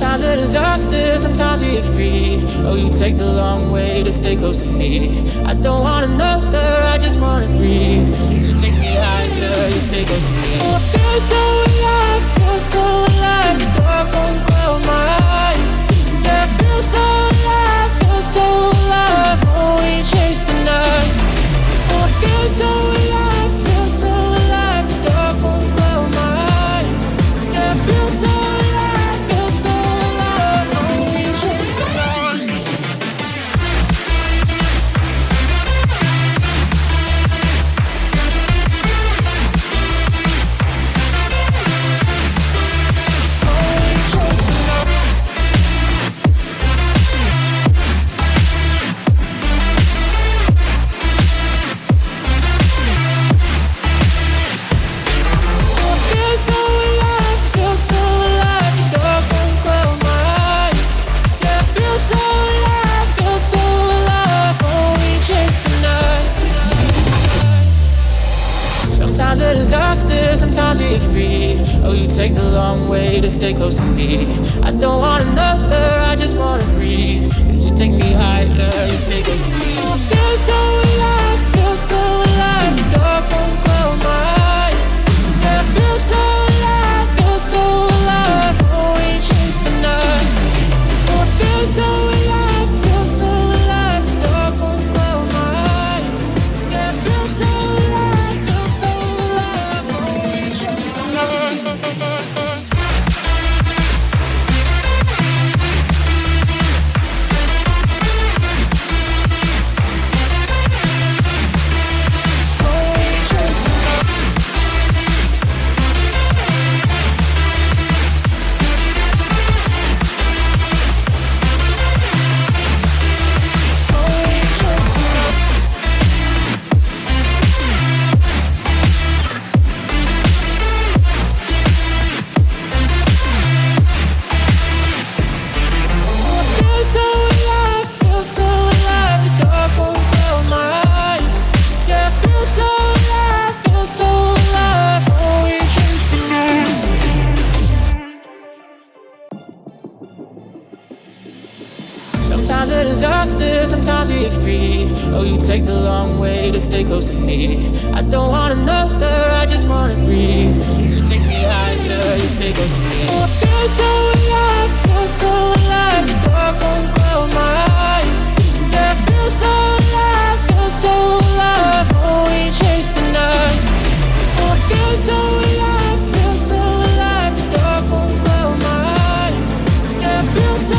Sometimes a disaster, sometimes we get free. Oh, you take the long way to stay close to me. I don't want another, I just wanna breathe. You take me higher, you stay close to me. Oh, I feel so alive, feel so alive. The dark won't close my eyes. Yeah, I feel so alive, feel so alive. Oh, we chase the night. Oh, I feel so alive, feel so alive. The dark won't close my eyes. Yeah, I feel so alive, feel so alive. Oh, we chase the night. Sometimes a disaster, sometimes we get free. Oh, you take the long way to stay close to me. I don't want another, I just wanna breathe. You take me higher, you stay close to me. I feel so alive, feel so alive. The dark won't close my eyes. Yeah, I feel so alive, feel so alive. Oh, we chase the night. Oh, I feel so alive, feel so alive. The dark won't close my eyes. Yeah, I feel so alive, feel so alive. Oh, we chase the night. Sometimes a disaster, sometimes we get free. Oh, you take the long way to stay close to me. I don't want another, I just wanna breathe. You take me higher, you stay close to me. Oh, I feel so alive, feel so alive. The dark won't close my eyes. Yeah, I feel so alive, feel so alive. Oh, we chase the night. Oh, I feel so alive.